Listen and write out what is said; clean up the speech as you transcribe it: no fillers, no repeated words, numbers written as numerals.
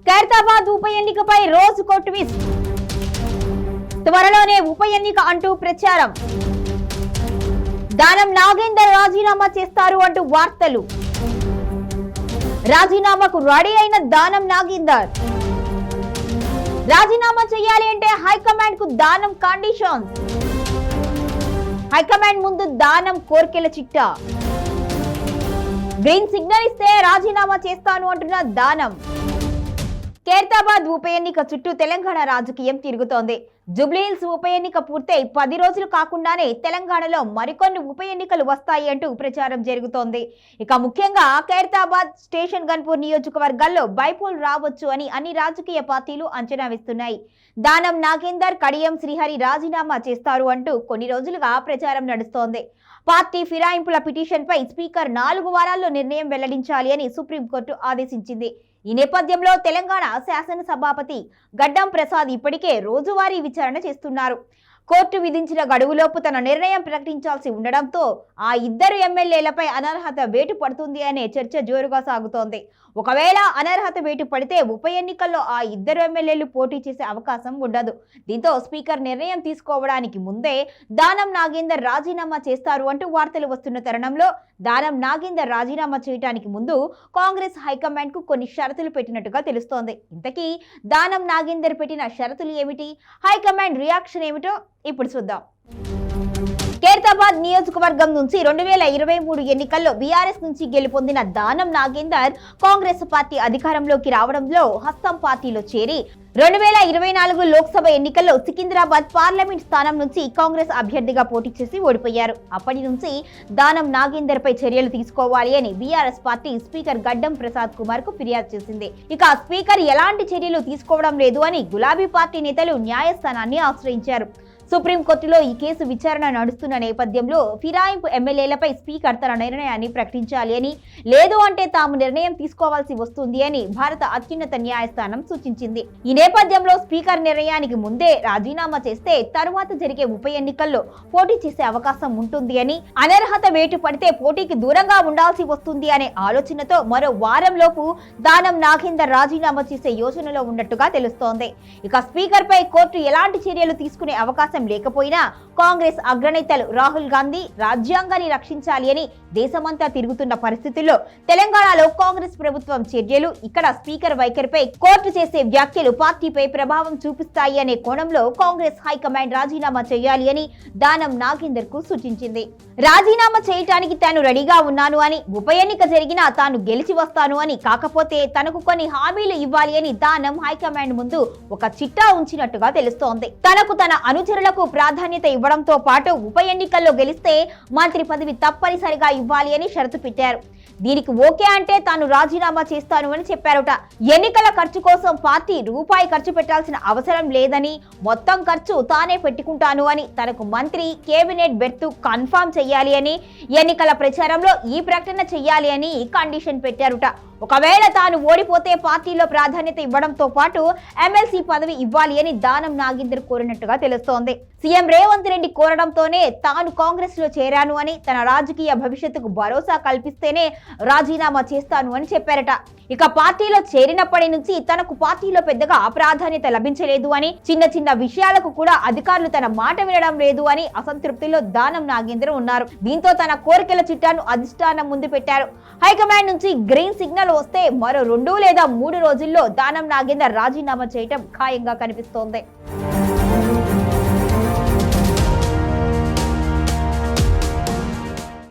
ఖైరతాబాద్ ఉప ఎన్నికపై రోజుకో ట్విస్ట్. త్వరలోనే ఉప ఎన్నిక అంటూ ప్రచారం. దానం నాగేందర్ రాజీనామా చేస్తారు అంటూ వార్తలు. రాజీనామాకు రెడీ అయిన దానం నాగేందర్. రాజీనామా చేయాలి అంటే హైకమాండ్ కు దానం కండిషన్స్. హైకమాండ్ ముందు దానం కోర్కెల చిట్టా. గ్రీన్ సిగ్నల్ ఇస్తే రాజీనామా చేస్తాను అంటున్న దానం. ఖైరతాబాద్ ఉప ఎన్నిక చుట్టూ తెలంగాణ రాజకీయం తిరుగుతోంది. జూబ్లీహిల్స్ ఉప ఎన్నిక పూర్తయి 10 రోజులు కాకుండానే తెలంగాణలో మరికొన్ని ఉప ఎన్నికలు వస్తాయి అంటూ ప్రచారం జరుగుతోంది. ఇక ముఖ్యంగా ఖైరతాబాద్, స్టేషన్ గన్పూర్ నియోజకవర్గాల్లో బైపోల్ రావచ్చు అని అన్ని రాజకీయ పార్టీలు అంచనా వేస్తున్నాయి. దానం నాగేందర్, కడియం శ్రీహరి రాజీనామా చేస్తారు అంటూ కొన్ని రోజులుగా ప్రచారం నడుస్తోంది. పార్టీ ఫిరాయింపుల పిటిషన్ పై స్పీకర్ 4 వారాల్లో నిర్ణయం వెల్లడించాలి అని సుప్రీంకోర్టు ఆదేశించింది. ఈ నేపథ్యంలో తెలంగాణ శాసనసభాపతి గడ్డం ప్రసాద్ ఇప్పటికే రోజువారీ విచారణ చేస్తున్నారు. కోర్టు విధించిన గడువులోపు తన నిర్ణయం ప్రకటించాల్సి ఉండడంతో ఆ ఇద్దరు ఎమ్మెల్యేలపై అనర్హత వేటు పడుతుంది అనే చర్చ జోరుగా సాగుతోంది. ఒకవేళ అనర్హత వేటు పడితే ఉప ఎన్నికల్లో ఆ ఇద్దరు ఎమ్మెల్యేలు పోటీ చేసే అవకాశం ఉండదు. దీంతో స్పీకర్ నిర్ణయం తీసుకోవడానికి ముందే దానం నాగేందర్ రాజీనామా చేస్తారు అంటూ వార్తలు వస్తున్న తరుణంలో దానం నాగేందర్ రాజీనామా చేయడానికి ముందు కాంగ్రెస్ హైకమాండ్ కు కొన్ని షరతులు పెట్టినట్టుగా తెలుస్తోంది. ఇంతకీ దానం నాగేందర్ పెట్టిన షరతులు ఏమిటి, హైకమాండ్ రియాక్షన్ ఏమిటో ఇప్పుడు చూద్దాం. ఖైరతాబాద్ నియోజకవర్గం నుంచి 2023 ఎన్నికల్లో బీఆర్ఎస్ నుంచి గెలుపొందిన దానం నాగేందర్ కాంగ్రెస్ పార్టీ అధికారంలోకి రావడంలో హస్తం పార్టీలో చేరి 2024 లోక్సభ ఎన్నికల్లో సికింద్రాబాద్ పార్లమెంట్ స్థానం నుంచి కాంగ్రెస్ అభ్యర్థిగా పోటీ చేసి ఓడిపోయారు. అప్పటి నుంచి దానం నాగేందర్ పై చర్యలు తీసుకోవాలి అని బీఆర్ఎస్ పార్టీ స్పీకర్ గడ్డం ప్రసాద్ కుమార్ కు ఫిర్యాదు చేసింది. ఇక స్పీకర్ ఎలాంటి చర్యలు తీసుకోవడం లేదు అని గులాబీ పార్టీ నేతలు న్యాయస్థానాన్ని ఆశ్రయించారు. సుప్రీంకోర్టులో ఈ కేసు విచారణ నడుస్తున్న నేపథ్యంలో ఫిరాయింపు ఎమ్మెల్యేలపై స్పీకర్ తన నిర్ణయాన్ని ప్రకటించాలి అని, లేదు అంటే తాము నిర్ణయం తీసుకోవాల్సి వస్తుంది అని భారత అత్యున్నత న్యాయస్థానం సూచించింది. ఈ నేపథ్యంలో స్పీకర్ నిర్ణయానికి ముందే రాజీనామా చేస్తే తరువాత జరిగే ఉప ఎన్నికల్లో పోటీ చేసే అవకాశం ఉంటుంది అని, అనర్హత వేటు పడితే పోటీకి దూరంగా ఉండాల్సి వస్తుంది అనే ఆలోచనతో మరో వారంలోపు దానం నాగేందర్ రాజీనామా చేసే యోచనలో ఉన్నట్టుగా తెలుస్తోంది. ఇక స్పీకర్ పై కోర్టు ఎలాంటి చర్యలు తీసుకునే అవకాశం లేకపోయినా కాంగ్రెస్ అగ్రనేతలు రాహుల్ గాంధీ రాజ్యాంగాన్ని రక్షించాలి అని దేశమంతా తిరుగుతున్న పరిస్థితుల్లో తెలంగాణలో కాంగ్రెస్ ప్రభుత్వం చర్యలు, ఇక్కడ స్పీకర్ వైఖరిపై కోర్టు చేసే వ్యాఖ్యలు పార్టీపై ప్రభావం చూపిస్తాయి అనే కోణంలో కాంగ్రెస్ హైకమాండ్ రాజీనామా చేయాలి అని దానం నాగేందర్ కు సూచించింది. రాజీనామా చేయటానికి తాను రెడీగా ఉన్నాను అని, ఉప ఎన్నిక జరిగినా తాను గెలిచి వస్తాను అని, కాకపోతే తనకు కొన్ని హామీలు ఇవ్వాలి అని దానం హైకమాండ్ ముందు ఒక చిట్టా ఉంచినట్టుగా తెలుస్తోంది. తనకు తన అనుచరులకు ప్రాధాన్యత ఇవ్వడంతో పాటు ఉప ఎన్నికల్లో గెలిస్తే మంత్రి పదవి తప్పనిసరిగా ఇవ్వాలి అని షరతు పెట్టారు. దీనికి ఓకే అంటే తాను రాజీనామా చేస్తాను అని చెప్పారుట. ఎన్నికల ఖర్చు కోసం పార్టీ రూపాయి ఖర్చు పెట్టాల్సిన అవసరం లేదని, మొత్తం ఖర్చు తానే పెట్టుకుంటాను అని, తనకు మంత్రి, కేబినెట్ బెర్త్ కన్ఫర్మ్ చేయాలి అని, ఎన్నికల ప్రచారంలో ఈ ప్రకటన చేయాలి అని కండిషన్ పెట్టారుట. ఒకవేళ తాను ఓడిపోతే పార్టీలో ప్రాధాన్యత ఇవ్వడంతో పాటు ఎమ్మెల్సీ పదవి ఇవ్వాలి అని దానం నాగేందర్ కోరినట్టుగా తెలుస్తోంది. సీఎం రేవంత్ రెడ్డి కోరడంతోనే తాను కాంగ్రెస్ లో చేరాను అని, తన రాజకీయ భవిష్యత్తుకు భరోసా కల్పిస్తేనే రాజీనామా చేస్తాను అని చెప్పారట. ఇక పార్టీలో చేరినప్పటి నుంచి తనకు పార్టీలో పెద్దగా ప్రాధాన్యత లభించలేదు అని, చిన్న చిన్న విషయాలకు కూడా అధికారులు తన మాట వినడం లేదు అని అసంతృప్తిలో దానం నాగేందర్ ఉన్నారు. దీంతో తన కోరికల చిట్టాను అధిష్టానం ముందు పెట్టారు. హైకమాండ్ నుంచి గ్రీన్ సిగ్నల్ వస్తే మరో 2 లేదా 3 రోజుల్లో దానం నాగేందర్ రాజీనామా చేయటం ఖాయంగా కనిపిస్తోంది.